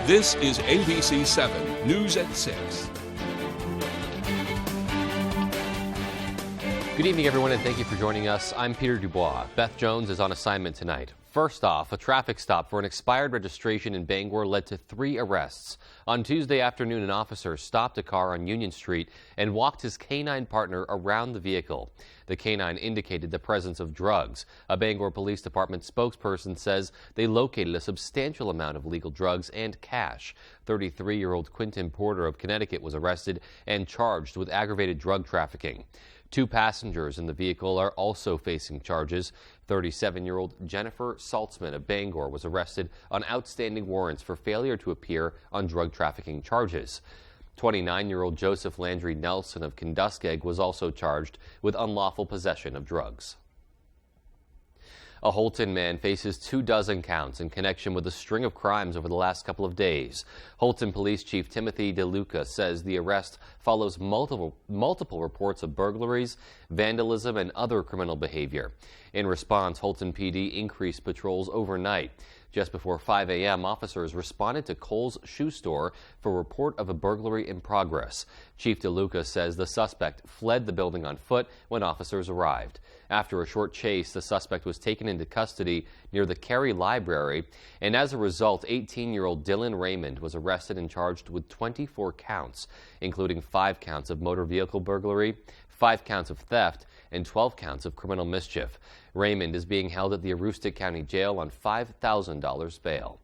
This is ABC 7 News at 6. Good evening, everyone, and thank you for joining us. I'm Peter Dubois. Beth Jones is on assignment tonight. First off, a traffic stop for an expired registration in Bangor led to 3 arrests. On Tuesday afternoon, an officer stopped a car on Union Street and walked his canine partner around the vehicle. The canine indicated the presence of drugs. A Bangor Police Department spokesperson says they located a substantial amount of legal drugs and cash. 33-year-old Quinton Porter of Connecticut was arrested and charged with aggravated drug trafficking. 2 passengers in the vehicle are also facing charges. 37-year-old Jennifer Saltzman of Bangor was arrested on outstanding warrants for failure to appear on drug trafficking charges. 29-year-old Joseph Landry Nelson of Kenduskeg was also charged with unlawful possession of drugs. A Holton man faces 24 counts in connection with a string of crimes over the last couple of days. Holton Police Chief Timothy DeLuca says the arrest follows multiple reports of burglaries, vandalism, and other criminal behavior. In response, Holton PD increased patrols overnight. Just before 5 a.m., officers responded to Kohl's shoe store for a report of a burglary in progress. Chief DeLuca says the suspect fled the building on foot when officers arrived. After a short chase, the suspect was taken into custody near the Cary Library, and as a result, 18-year-old Dylan Raymond was arrested and charged with 24 counts, including 5 counts of motor vehicle burglary, 5 counts of theft, and 12 counts of criminal mischief. Raymond is being held at the Aroostook County Jail on $5,000 bail.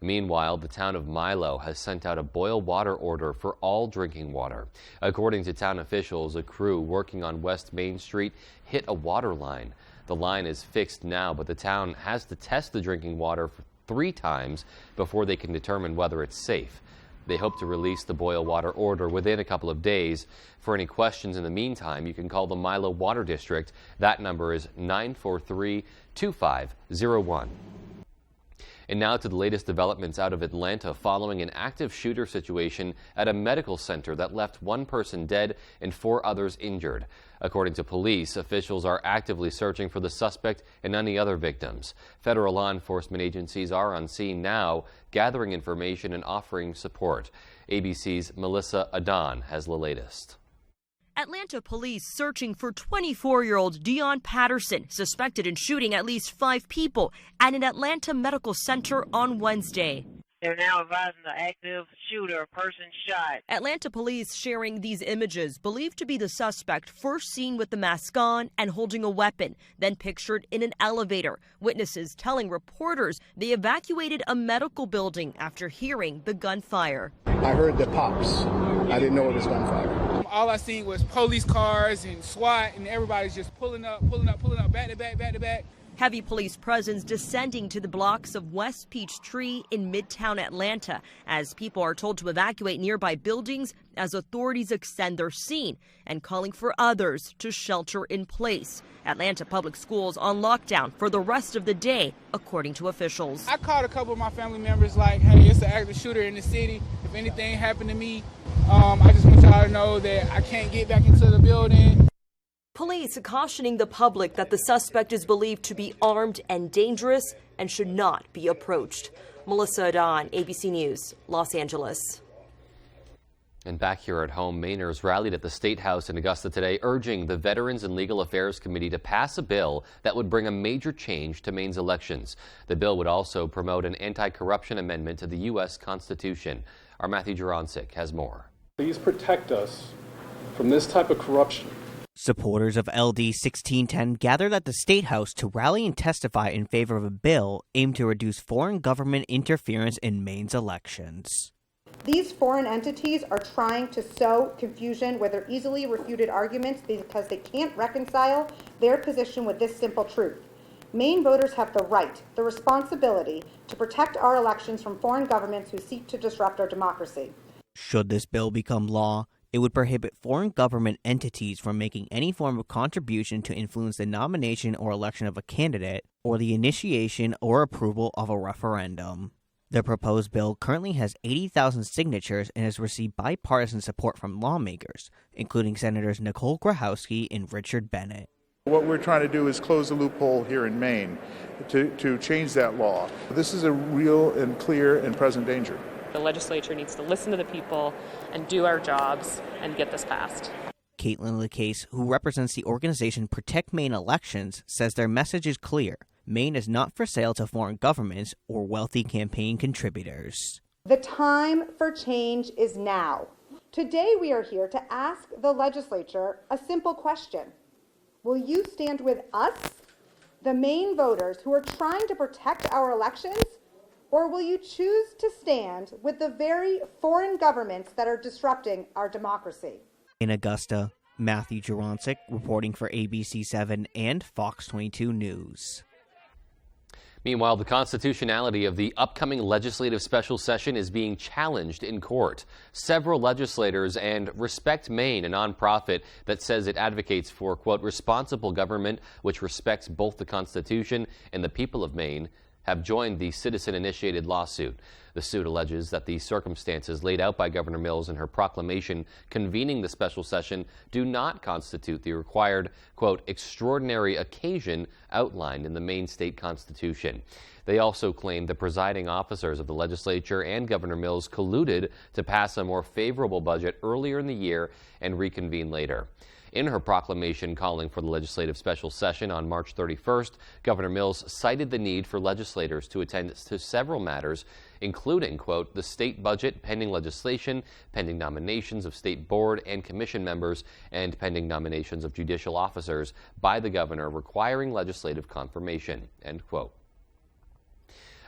Meanwhile, the town of Milo has sent out a boil water order for all drinking water. According to town officials, a crew working on West Main Street hit a water line. The line is fixed now, but the town has to test the drinking water 3 times before they can determine whether it's safe. They hope to release the boil water order within a couple of days. For any questions in the meantime, you can call the Milo Water District. That number is 943-2501. And now to the latest developments out of Atlanta following an active shooter situation at a medical center that left 1 person dead and 4 others injured. According to police, officials are actively searching for the suspect and any other victims. Federal law enforcement agencies are on scene now, gathering information and offering support. ABC's Melissa Adon has the latest. Atlanta police searching for 24-year-old Dion Patterson, suspected in shooting at least 5 people at an Atlanta medical center on Wednesday. They're now advising the active shooter, person shot. Atlanta police sharing these images, believed to be the suspect first seen with the mask on and holding a weapon, then pictured in an elevator. Witnesses telling reporters they evacuated a medical building after hearing the gunfire. I heard the pops. I didn't know it was gunfire. All I seen was police cars and SWAT, and everybody's just pulling up, back to back. Heavy police presence descending to the blocks of West Peachtree in Midtown Atlanta as people are told to evacuate nearby buildings as authorities extend their scene and calling for others to shelter in place. Atlanta public schools on lockdown for the rest of the day, according to officials. I called a couple of my family members like, hey, it's an active shooter in the city. If anything happened to me, I just want y'all to know that I can't get back into the building. Police cautioning the public that the suspect is believed to be armed and dangerous and should not be approached. Melissa Adon, ABC News, Los Angeles. And back here at home, Mainers rallied at the State House in Augusta today, urging the Veterans and Legal Affairs Committee to pass a bill that would bring a major change to Maine's elections. The bill would also promote an anti-corruption amendment to the U.S. Constitution. Our Matthew Jurancic has more. Please protect us from this type of corruption. Supporters of LD 1610 gathered at the State House to rally and testify in favor of a bill aimed to reduce foreign government interference in Maine's elections. These foreign entities are trying to sow confusion with their easily refuted arguments because they can't reconcile their position with this simple truth. Maine voters have the right, the responsibility to protect our elections from foreign governments who seek to disrupt our democracy. Should this bill become law, it would prohibit foreign government entities from making any form of contribution to influence the nomination or election of a candidate or the initiation or approval of a referendum. The proposed bill currently has 80,000 signatures and has received bipartisan support from lawmakers, including Senators Nicole Grahowski and Richard Bennett. What we're trying to do is close the loophole here in Maine to change that law. This is a real and clear and present danger. The legislature needs to listen to the people and do our jobs and get this passed. Caitlin LeCase, who represents the organization Protect Maine Elections, says their message is clear. Maine is not for sale to foreign governments or wealthy campaign contributors. The time for change is now. Today we are here to ask the legislature a simple question. Will you stand with us, the Maine voters who are trying to protect our elections, or will you choose to stand with the very foreign governments that are disrupting our democracy? In Augusta, Matthew Jaroncic reporting for ABC7 and Fox 22 News. Meanwhile, the constitutionality of the upcoming legislative special session is being challenged in court. Several legislators and Respect Maine, a nonprofit that says it advocates for, quote, responsible government which respects both the Constitution and the people of Maine, have joined the citizen-initiated lawsuit. The suit alleges that the circumstances laid out by Governor Mills in her proclamation convening the special session do not constitute the required, quote, extraordinary occasion outlined in the Maine state constitution. They also claim the presiding officers of the legislature and Governor Mills colluded to pass a more favorable budget earlier in the year and reconvene later. In her proclamation calling for the legislative special session on March 31st, Governor Mills cited the need for legislators to attend to several matters, including, quote, the state budget, pending legislation, pending nominations of state board and commission members, and pending nominations of judicial officers by the governor requiring legislative confirmation, end quote.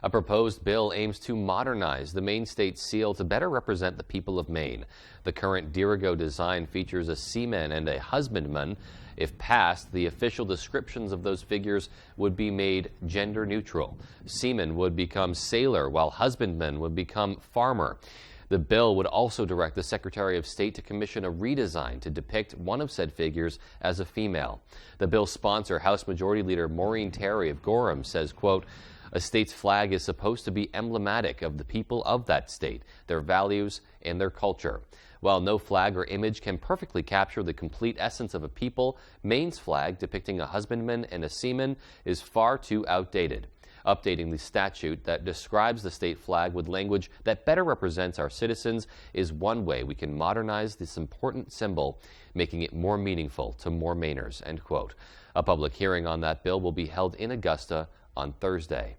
A proposed bill aims to modernize the Maine state seal to better represent the people of Maine. The current Dirigo design features a seaman and a husbandman. If passed, the official descriptions of those figures would be made gender neutral. Seaman would become sailor, while husbandman would become farmer. The bill would also direct the Secretary of State to commission a redesign to depict one of said figures as a female. The bill's sponsor, House Majority Leader Maureen Terry of Gorham, says, quote, a state's flag is supposed to be emblematic of the people of that state, their values, and their culture. While no flag or image can perfectly capture the complete essence of a people, Maine's flag depicting a husbandman and a seaman is far too outdated. Updating the statute that describes the state flag with language that better represents our citizens is one way we can modernize this important symbol, making it more meaningful to more Mainers, end quote. A public hearing on that bill will be held in Augusta on Thursday.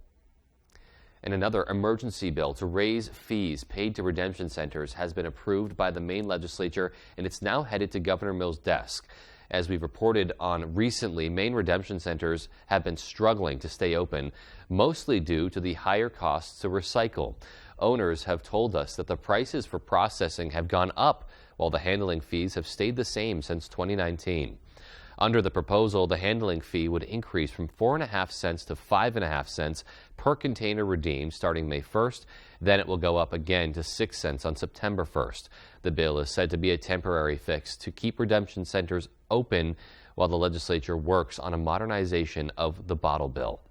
And another emergency bill to raise fees paid to redemption centers has been approved by the Maine legislature, and it's now headed to Governor Mills' desk. As we've reported on recently, Maine redemption centers have been struggling to stay open, mostly due to the higher costs to recycle. Owners have told us that the prices for processing have gone up, while the handling fees have stayed the same since 2019. Under the proposal, the handling fee would increase from 4.5 cents to 5.5 cents per container redeemed starting May 1st. Then it will go up again to 6 cents on September 1st. The bill is said to be a temporary fix to keep redemption centers open while the legislature works on a modernization of the bottle bill.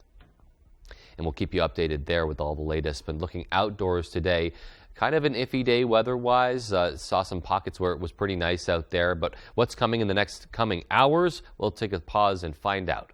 And we'll keep you updated there with all the latest. But looking outdoors today, kind of an iffy day weather-wise. Saw some pockets where it was pretty nice out there, but what's coming in the next coming hours? We'll take a pause and find out.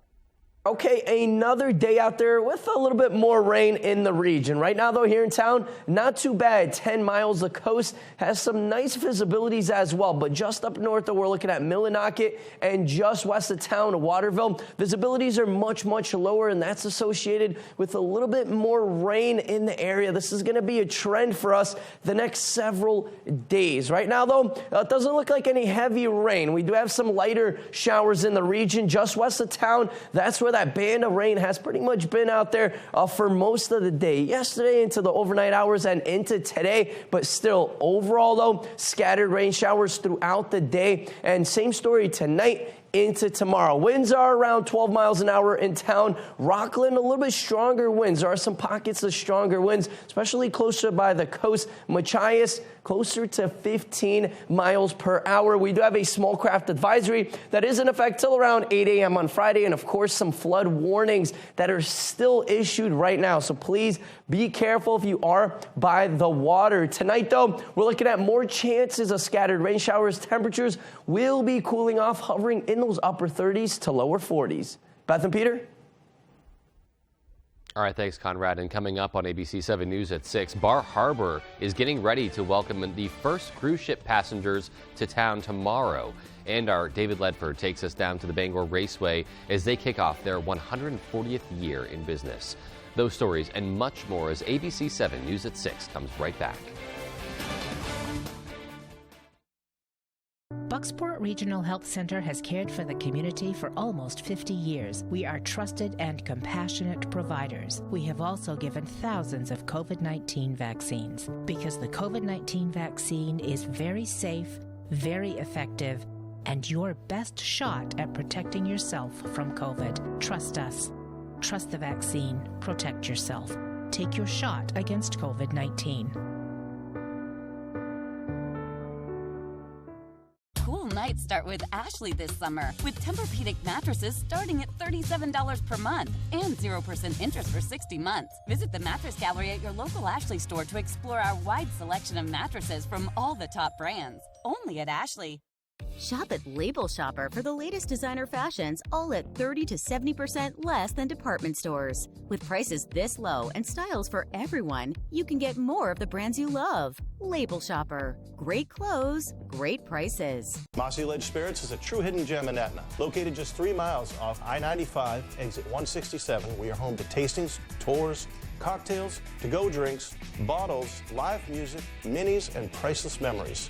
Okay, another day out there with a little bit more rain in the region. Right now, though, here in town, not too bad. 10 miles the coast has some nice visibilities as well. But just up north, though, we're looking at Millinocket and just west of town, Waterville. Visibilities are much, much lower, and that's associated with a little bit more rain in the area. This is going to be a trend for us the next several days. Right now, though, it doesn't look like any heavy rain. We do have some lighter showers in the region just west of town. That's where that band of rain has pretty much been out there for most of the day. Yesterday into the overnight hours and into today, but still overall though, scattered rain showers throughout the day. And same story tonight into tomorrow. Winds are around 12 miles an hour in town. Rockland, a little bit stronger winds. There are some pockets of stronger winds, especially closer by the coast. Machias, closer to 15 miles per hour. We do have a small craft advisory that is in effect till around 8 a.m. on Friday, and of course some flood warnings that are still issued right now. So please be careful if you are by the water. Tonight, though, we're looking at more chances of scattered rain showers. Temperatures will be cooling off, hovering in those upper 30s to lower 40s. Beth and Peter? All right, thanks, Conrad. And coming up on ABC 7 News at 6, Bar Harbor is getting ready to welcome the first cruise ship passengers to town tomorrow. And our David Ledford takes us down to the Bangor Raceway as they kick off their 140th year in business. Those stories and much more as ABC 7 News at 6 comes right back. Bucksport Regional Health Center has cared for the community for almost 50 years. We are trusted and compassionate providers. We have also given thousands of COVID-19 vaccines because the COVID-19 vaccine is very safe, very effective, and your best shot at protecting yourself from COVID. Trust us. Trust the vaccine. Protect yourself. Take your shot against COVID-19. Cool nights start with Ashley this summer, with Tempur-Pedic mattresses starting at $37 per month and 0% interest for 60 months. Visit the Mattress Gallery at your local Ashley store to explore our wide selection of mattresses from all the top brands. Only at Ashley. Shop at Label Shopper for the latest designer fashions, all at 30 to 70% less than department stores. With prices this low and styles for everyone, you can get more of the brands you love. Label Shopper. Great clothes, great prices. Mossy Ledge Spirits is a true hidden gem in Etna. Located just 3 miles off I-95, exit 167, we are home to tastings, tours, cocktails, to-go drinks, bottles, live music, minis, and priceless memories.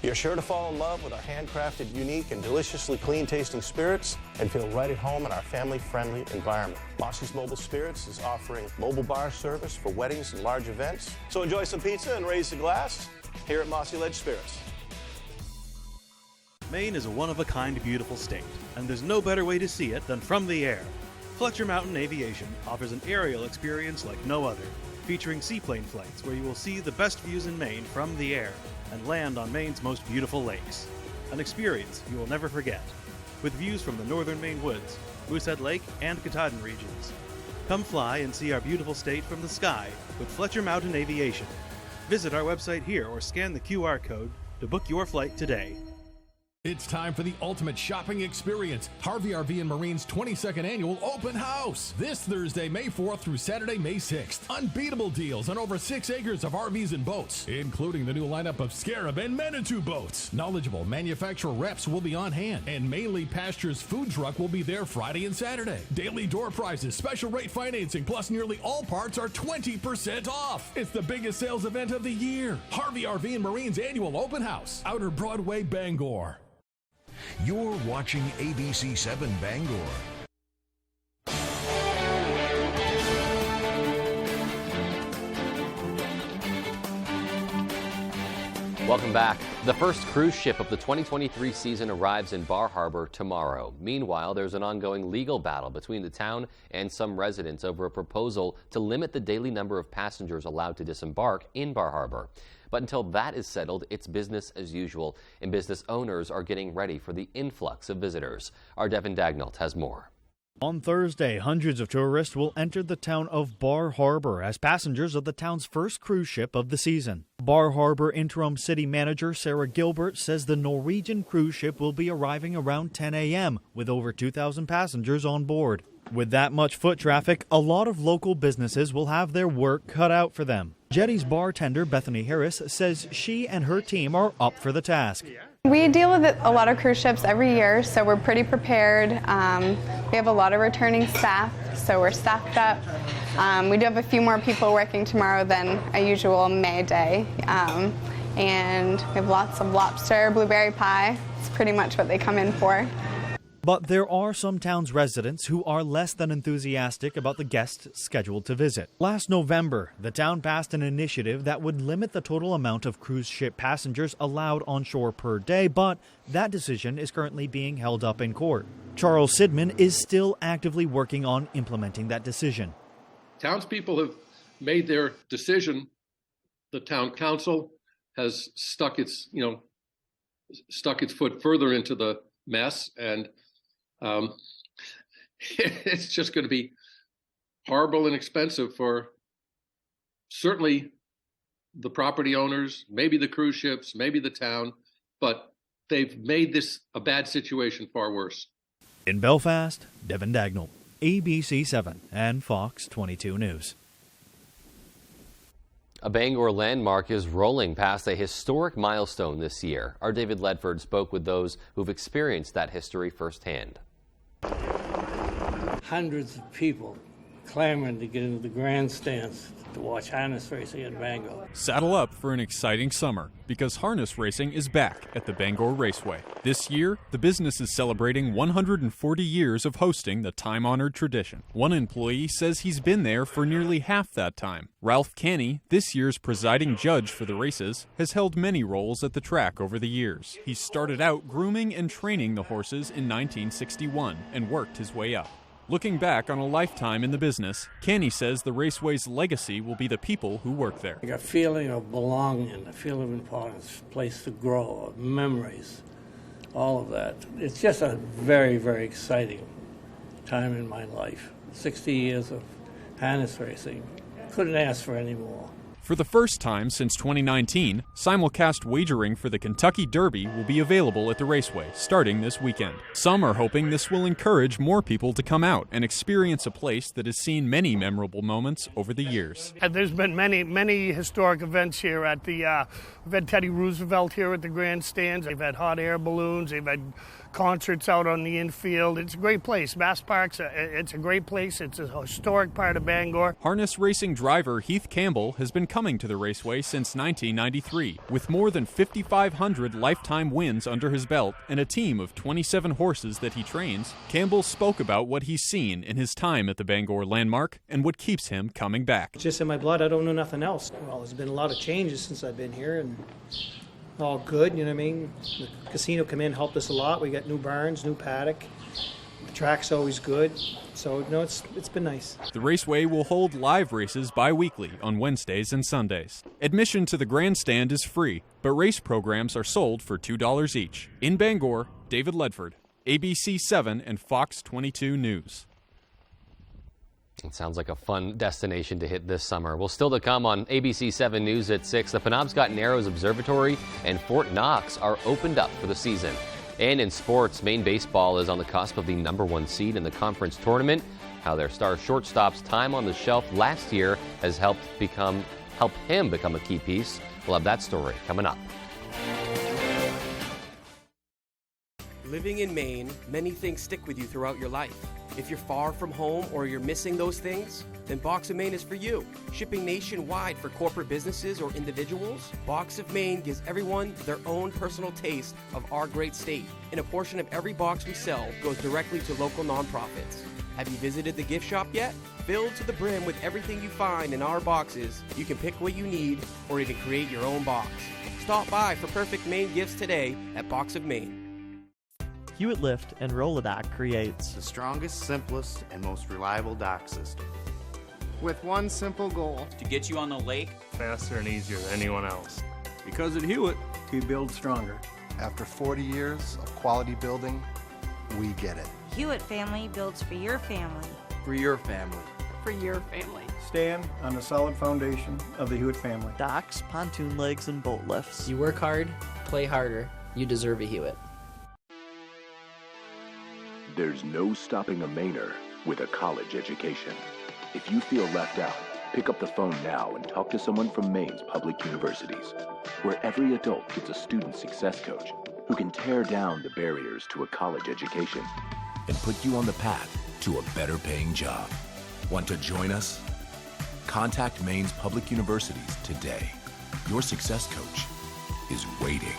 You're sure to fall in love with our handcrafted, unique, and deliciously clean-tasting spirits and feel right at home in our family-friendly environment. Mossy's Mobile Spirits is offering mobile bar service for weddings and large events. So enjoy some pizza and raise the glass here at Mossy Ledge Spirits. Maine is a one-of-a-kind beautiful state, and there's no better way to see it than from the air. Fletcher Mountain Aviation offers an aerial experience like no other, featuring seaplane flights where you will see the best views in Maine from the air and land on Maine's most beautiful lakes. An experience you will never forget, with views from the northern Maine woods, Moosehead Lake, and Katahdin regions. Come fly and see our beautiful state from the sky with Fletcher Mountain Aviation. Visit our website here or scan the QR code to book your flight today. It's time for the ultimate shopping experience, Harvey RV and Marine's 22nd annual open house. This Thursday, May 4th through Saturday, May 6th. Unbeatable deals on over 6 acres of RVs and boats, including the new lineup of Scarab and Manitou boats. Knowledgeable manufacturer reps will be on hand, and Mainly Pastures food truck will be there Friday and Saturday. Daily door prizes, special rate financing, plus nearly all parts are 20% off. It's the biggest sales event of the year. Harvey RV and Marine's annual open house, Outer Broadway, Bangor. You're watching ABC 7 Bangor. Welcome back. The first cruise ship of the 2023 season arrives in Bar Harbor tomorrow. Meanwhile, there's an ongoing legal battle between the town and some residents over a proposal to limit the daily number of passengers allowed to disembark in Bar Harbor. But until that is settled, it's business as usual, and business owners are getting ready for the influx of visitors. Our Devin Dagnall has more. On Thursday, hundreds of tourists will enter the town of Bar Harbor as passengers of the town's first cruise ship of the season. Bar Harbor interim city manager Sarah Gilbert says the Norwegian cruise ship will be arriving around 10 a.m. with over 2,000 passengers on board. With that much foot traffic, a lot of local businesses will have their work cut out for them. Jetty's bartender Bethany Harris says she and her team are up for the task. We deal with a lot of cruise ships every year, so we're pretty prepared. We have a lot of returning staff, so we're staffed up. We do have a few more people working tomorrow than a usual May day. And we have lots of lobster, blueberry pie. It's pretty much what they come in for. But there are some town's residents who are less than enthusiastic about the guests scheduled to visit. Last November, the town passed an initiative that would limit the total amount of cruise ship passengers allowed on shore per day, but that decision is currently being held up in court. Charles Sidman is still actively working on implementing that decision. Townspeople have made their decision. The town council has stuck its foot further into the mess, and it's just going to be horrible and expensive for certainly the property owners, maybe the cruise ships, maybe the town, but they've made this a bad situation far worse. In Belfast, Devin Dagnall, ABC 7 and Fox 22 News. A Bangor landmark is rolling past a historic milestone this year. Our David Ledford spoke with those who've experienced that history firsthand. Hundreds of people clamoring to get into the grandstands to watch harness racing in Bangor. Saddle up for an exciting summer because harness racing is back at the Bangor Raceway. This year, the business is celebrating 140 years of hosting the time-honored tradition. One employee says he's been there for nearly half that time. Ralph Canny, this year's presiding judge for the races, has held many roles at the track over the years. He started out grooming and training the horses in 1961 and worked his way up. Looking back on a lifetime in the business, Canny says the Raceway's legacy will be the people who work there. Like a feeling of belonging, a feeling of importance, a place to grow, memories, all of that. It's just a very, very exciting time in my life. 60 years of harness racing. Couldn't ask for any more. For the first time since 2019, simulcast wagering for the Kentucky Derby will be available at the Raceway starting this weekend. Some are hoping this will encourage more people to come out and experience a place that has seen many memorable moments over the years. There's been many historic events here at the, we've had Teddy Roosevelt here at the grandstands. They've had hot air balloons. They've had concerts out on the infield. It's a great place. Mass Park's it's a great place. It's a historic part of Bangor. Harness racing driver Heath Campbell has been coming to the Raceway since 1993. With more than 5,500 lifetime wins under his belt and a team of 27 horses that he trains, Campbell spoke about what he's seen in his time at the Bangor landmark and what keeps him coming back. It's just in my blood. I don't know nothing else. Well, there's been a lot of changes since I've been here, and all good, you know what I mean? The casino come in, helped us a lot. We got new barns, new paddock. The track's always good. So, no, it's been nice. The Raceway will hold live races bi-weekly on Wednesdays and Sundays. Admission to the grandstand is free, but race programs are sold for $2 each. In Bangor, David Ledford, ABC 7 and Fox 22 News. It sounds like a fun destination to hit this summer. Well, still to come on ABC 7 News at 6, the Penobscot Narrows Observatory and Fort Knox are opened up for the season. And in sports, Maine baseball is on the cusp of the #1 seed in the conference tournament. How their star shortstop's time on the shelf last year has helped him become a key piece. We'll have that story coming up. Living in Maine, many things stick with you throughout your life. If you're far from home or you're missing those things, then Box of Maine is for you. Shipping nationwide for corporate businesses or individuals, Box of Maine gives everyone their own personal taste of our great state. And a portion of every box we sell goes directly to local nonprofits. Have you visited the gift shop yet? Filled to the brim with everything you find in our boxes, you can pick what you need or even create your own box. Stop by for perfect Maine gifts today at Box of Maine. Hewitt Lift and Rolodoc creates the strongest, simplest, and most reliable dock system. With one simple goal: to get you on the lake faster and easier than anyone else. Because at Hewitt, we build stronger. After 40 years of quality building, we get it. Hewitt family builds for your family. For your family. For your family. Stand on the solid foundation of the Hewitt family. Docks, pontoon legs, and boat lifts. You work hard, play harder. You deserve a Hewitt. There's no stopping a Mainer with a college education. If you feel left out, pick up the phone now and talk to someone from Maine's public universities, where every adult gets a student success coach who can tear down the barriers to a college education and put you on the path to a better paying job. Want to join us? Contact Maine's public universities today. Your success coach is waiting.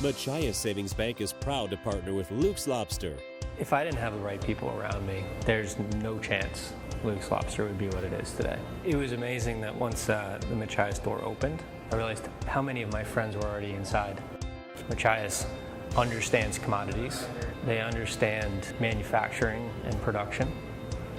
Machias Savings Bank is proud to partner with Luke's Lobster. If I didn't have the right people around me, there's no chance Luke's Lobster would be what it is today. It was amazing that once the Machias door opened, I realized how many of my friends were already inside. Machias understands commodities. They understand manufacturing and production.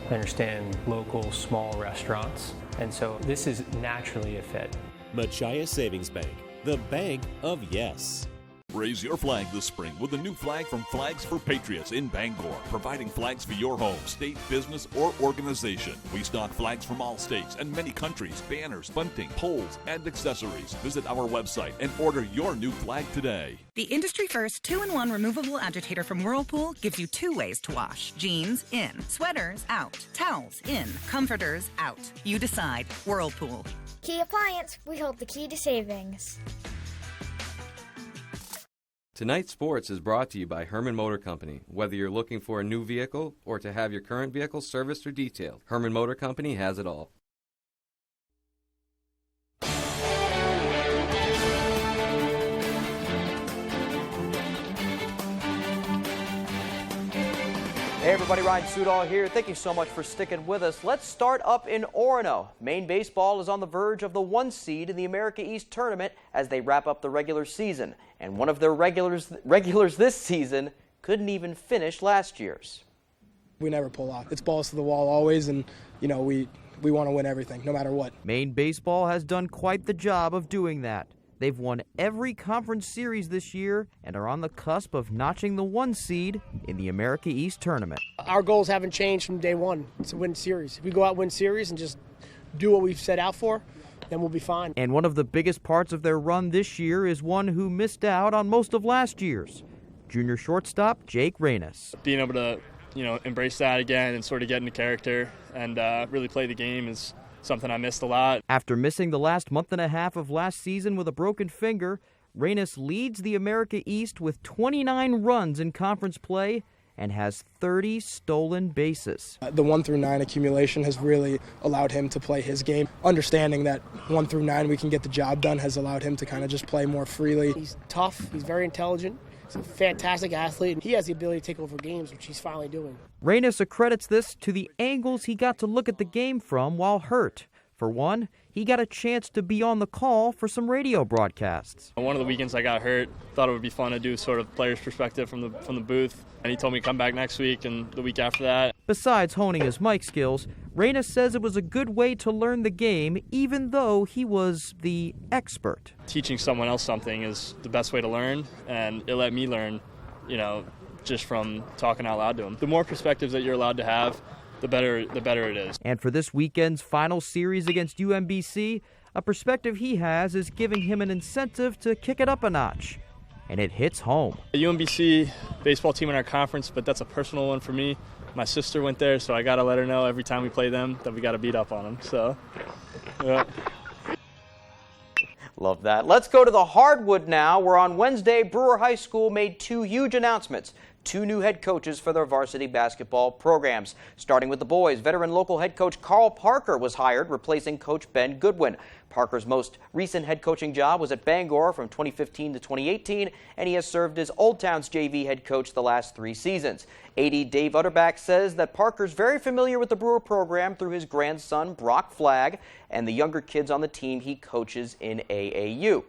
They understand local small restaurants. And so this is naturally a fit. Machias Savings Bank, the bank of yes. Raise your flag this spring with a new flag from Flags for Patriots in Bangor, providing flags for your home, state, business, or organization. We stock flags from all states and many countries, banners, bunting, poles, and accessories. Visit our website and order your new flag today. The industry-first 2-in-1 removable agitator from Whirlpool gives you 2 ways to wash. Jeans, in. Sweaters, out. Towels, in. Comforters, out. You decide. Whirlpool. Key Appliance, we hold the key to savings. Tonight's Sports is brought to you by Herman Motor Company. Whether you're looking for a new vehicle or to have your current vehicle serviced or detailed, Herman Motor Company has it all. Hey everybody, Ryan Sudol here. Thank you so much for sticking with us. Let's start up in Orono. Maine baseball is on the verge of the 1 seed in the America East tournament as they wrap up the regular season. And one of their regulars this season couldn't even finish last year's. We never pull off. It's balls to the wall always, and we want to win everything, no matter what. Maine baseball has done quite the job of doing that. They've won every conference series this year and are on the cusp of notching the 1 seed in the America East tournament. Our goals haven't changed from day one to win series. If we go out and win series and just do what we've set out for, then we'll be fine. And one of the biggest parts of their run this year is one who missed out on most of last year's. Junior shortstop Jake Reynes. Being able to, embrace that again and sort of get into character and really play the game is something I missed a lot. After missing the last month and a half of last season with a broken finger, Reynes leads the America East with 29 runs in conference play and has 30 stolen bases. The 1 through 9 accumulation has really allowed him to play his game. Understanding that 1 through 9 we can get the job done has allowed him to kind of just play more freely. He's tough, he's very intelligent. He's a fantastic athlete, and he has the ability to take over games, which he's finally doing. Reynes accredits this to the angles he got to look at the game from while hurt. For one, he got a chance to be on the call for some radio broadcasts. One of the weekends I got hurt, thought it would be fun to do sort of player's perspective from the booth, and he told me to come back next week and the week after that. Besides honing his mic skills, Reynes says it was a good way to learn the game, even though he was the expert. Teaching someone else something is the best way to learn, and it let me learn, just from talking out loud to him. The more perspectives that you're allowed to have, the better it is. And for this weekend's final series against UMBC, a perspective he has is giving him an incentive to kick it up a notch. And it hits home. The UMBC baseball team in our conference, but that's a personal one for me. My sister went there, so I got to let her know every time we play them that we got to beat up on them. So, yeah. Love that. Let's go to the hardwood now, where on Wednesday, Brewer High School made 2 huge announcements. 2 new head coaches for their varsity basketball programs. Starting with the boys, veteran local head coach Carl Parker was hired, replacing coach Ben Goodwin. Parker's most recent head coaching job was at Bangor from 2015 to 2018, and he has served as Old Town's JV head coach the last 3 seasons. AD Dave Utterback says that Parker's very familiar with the Brewer program through his grandson Brock Flagg and the younger kids on the team he coaches in AAU.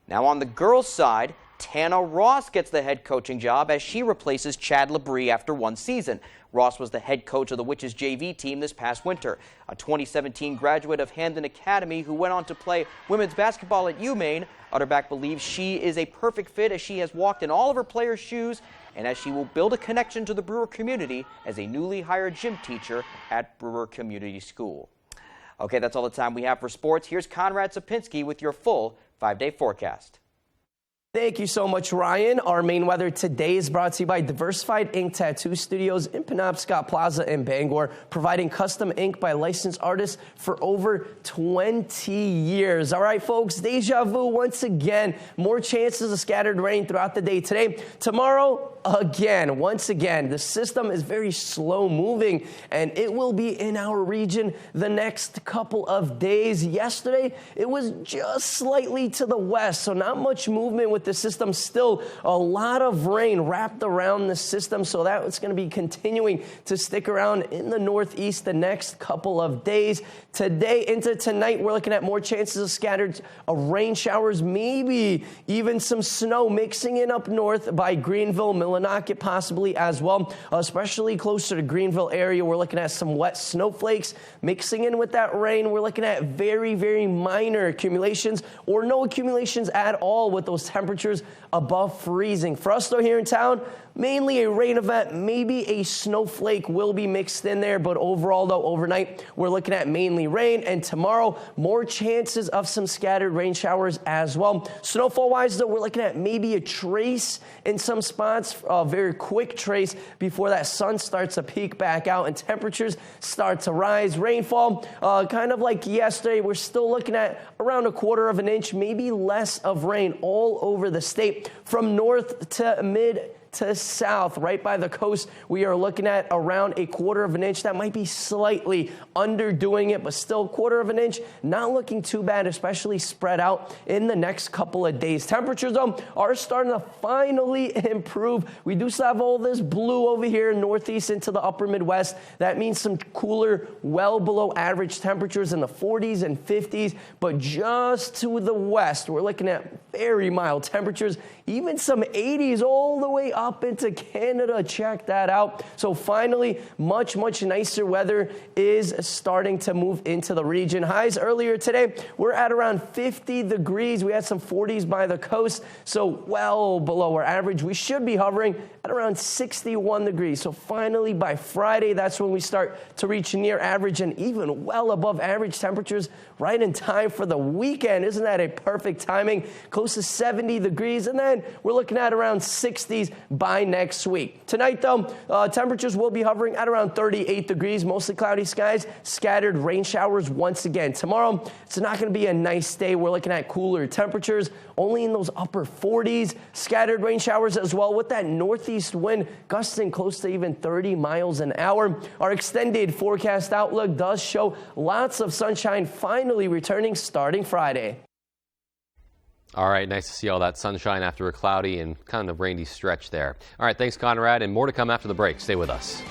Now on the girls' side, Tana Ross gets the head coaching job as she replaces Chad Labrie after 1 season. Ross was the head coach of the Witches JV team this past winter. A 2017 graduate of Hamden Academy who went on to play women's basketball at UMaine, Utterback believes she is a perfect fit as she has walked in all of her players' shoes and as she will build a connection to the Brewer community as a newly hired gym teacher at Brewer Community School. Okay, that's all the time we have for sports. Here's Conrad Sapinski with your full 5-day forecast. Thank you so much, Ryan. Our main weather today is brought to you by Diversified Ink Tattoo Studios in Penobscot Plaza in Bangor, providing custom ink by licensed artists for over 20 years. All right, folks, deja vu once again. More chances of scattered rain throughout the day today. Tomorrow, once again, the system is very slow moving, and it will be in our region the next couple of days. Yesterday, it was just slightly to the west, so not much movement with the system. Still a lot of rain wrapped around the system, so that's going to be continuing to stick around in the northeast the next couple of days. Today into tonight, we're looking at more chances of scattered rain showers, maybe even some snow mixing in up north by Greenville, Millinocket possibly as well, especially closer to Greenville area. We're looking at some wet snowflakes mixing in with that rain. We're looking at very, very minor accumulations or no accumulations at all with those temperatures temperatures above freezing. For us, though, here in town, mainly a rain event, maybe a snowflake will be mixed in there, but overall, though, overnight, we're looking at mainly rain, and tomorrow, more chances of some scattered rain showers as well. Snowfall-wise, though, we're looking at maybe a trace in some spots, a very quick trace before that sun starts to peak back out and temperatures start to rise. Rainfall, kind of like yesterday, we're still looking at around 1/4 of an inch, maybe less of rain all over the state from north to mid to south, right by the coast. We are looking at around 1/4 of an inch. That might be slightly underdoing it, but still 1/4 of an inch, not looking too bad, especially spread out in the next couple of days. Temperatures, though, are starting to finally improve. We do still have all this blue over here, northeast into the upper Midwest. That means some cooler, well below average temperatures in the 40s and 50s, but just to the west, we're looking at very mild temperatures, even some 80s all the way up into Canada. Check that out. So finally, much nicer weather is starting to move into the region. Highs earlier today, we're at around 50 degrees. We had some 40s by the coast, so well below our average. We should be hovering at around 61 degrees. So finally, by Friday, that's when we start to reach near average and even well above average temperatures right in time for the weekend. Isn't that a perfect timing? Close to 70 degrees, and then we're looking at around 60s by next week. Tonight, though, temperatures will be hovering at around 38 degrees, mostly cloudy skies, scattered rain showers once again. Tomorrow, it's not going to be a nice day. We're looking at cooler temperatures, only in those upper 40s, scattered rain showers as well, with that northeast wind gusting close to even 30 miles an hour. Our extended forecast outlook does show lots of sunshine finally returning starting Friday. All right, nice to see all that sunshine after a cloudy and kind of rainy stretch there. All right, thanks, Conrad, and more to come after the break. Stay with us.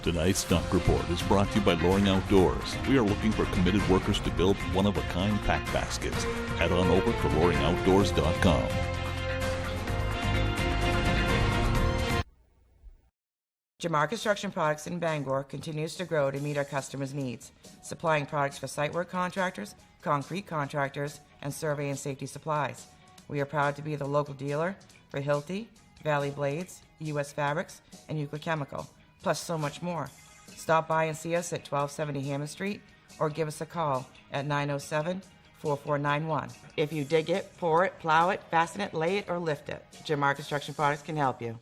Tonight's Stock Report is brought to you by Loring Outdoors. We are looking for committed workers to build one-of-a-kind pack baskets. Head on over to loringoutdoors.com. Jamar Construction Products in Bangor continues to grow to meet our customers' needs, supplying products for site work contractors, concrete contractors, and survey and safety supplies. We are proud to be the local dealer for Hilti, Valley Blades, U.S. Fabrics, and Euclid Chemical, plus so much more. Stop by and see us at 1270 Hammond Street or give us a call at 907-4491. If you dig it, pour it, plow it, fasten it, lay it, or lift it, Jamar Construction Products can help you.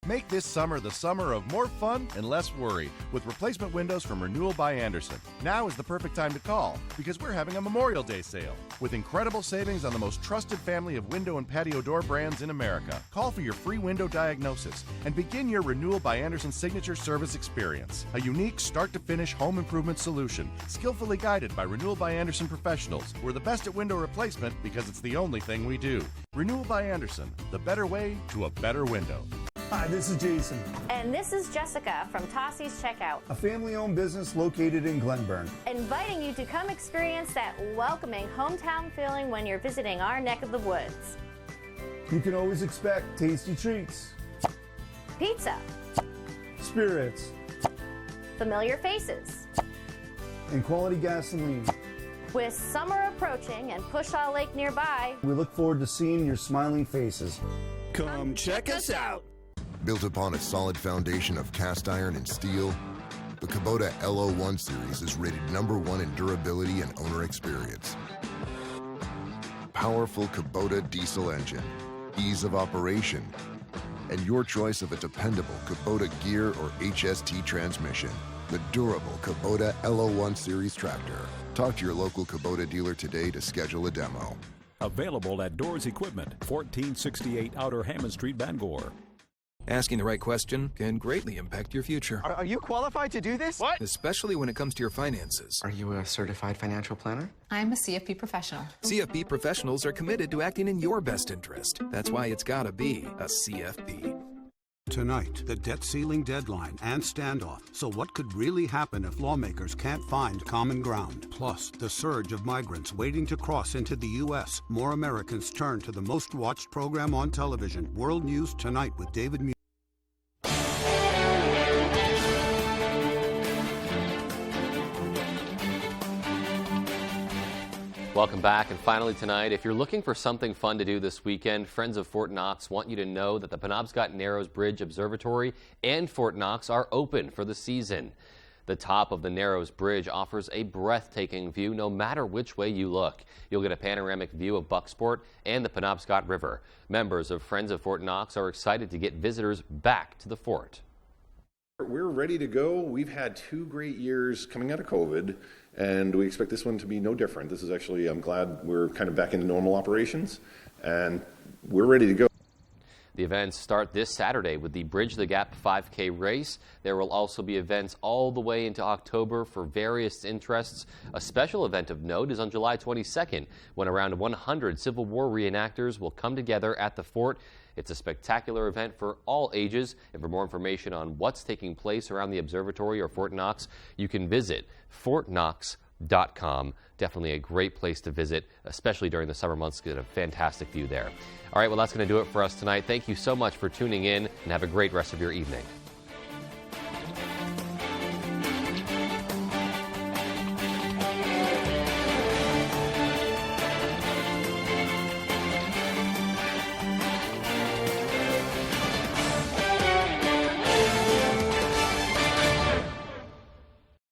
Make this summer the summer of more fun and less worry with replacement windows from Renewal by Andersen. Now is the perfect time to call because we're having a Memorial Day sale with incredible savings on the most trusted family of window and patio door brands in America. Call for your free window diagnosis and begin your Renewal by Andersen signature service experience. A unique start-to-finish home improvement solution skillfully guided by Renewal by Andersen professionals. We're the best at window replacement because it's the only thing we do. Renewal by Andersen, the better way to a better window. Hi, this is Jason. And this is Jessica from Tossie's Checkout, a family-owned business located in Glenburn. Inviting you to come experience that welcoming hometown feeling when you're visiting our neck of the woods. You can always expect tasty treats, pizza, spirits, familiar faces, and quality gasoline. With summer approaching and Pushaw Lake nearby, we look forward to seeing your smiling faces. Come check us out. Built upon a solid foundation of cast iron and steel, the Kubota LO1 series is rated #1 in durability and owner experience. Powerful Kubota diesel engine, ease of operation, and your choice of a dependable Kubota gear or HST transmission. The durable Kubota LO1 series tractor. Talk to your local Kubota dealer today to schedule a demo. Available at Doors Equipment, 1468 Outer Hammond Street, Bangor. Asking the right question can greatly impact your future. Are you qualified to do this? What? Especially when it comes to your finances. Are you a certified financial planner? I'm a CFP professional. CFP professionals are committed to acting in your best interest. That's why it's gotta be a CFP. Tonight, the debt ceiling deadline and standoff. So what could really happen if lawmakers can't find common ground? Plus, the surge of migrants waiting to cross into the U.S. More Americans turn to the most watched program on television, World News Tonight with David Muir. Welcome back. And finally tonight, if you're looking for something fun to do this weekend, Friends of Fort Knox want you to know that the Penobscot Narrows Bridge Observatory and Fort Knox are open for the season. The top of the Narrows Bridge offers a breathtaking view no matter which way you look. You'll get a panoramic view of Bucksport and the Penobscot River. Members of Friends of Fort Knox are excited to get visitors back to the fort. We're ready to go. We've had 2 great years coming out of COVID, and we expect this one to be no different. This is actually, I'm glad we're kind of back into normal operations, and we're ready to go. The events start this Saturday with the Bridge the Gap 5K race. There will also be events all the way into October for various interests. A special event of note is on July 22nd, when around 100 Civil War reenactors will come together at the fort. It's a spectacular event for all ages, and for more information on what's taking place around the observatory or Fort Knox, you can visit fortknox.com. Definitely a great place to visit, especially during the summer months. Get a fantastic view there. All right, well, that's going to do it for us tonight. Thank you so much for tuning in, and have a great rest of your evening.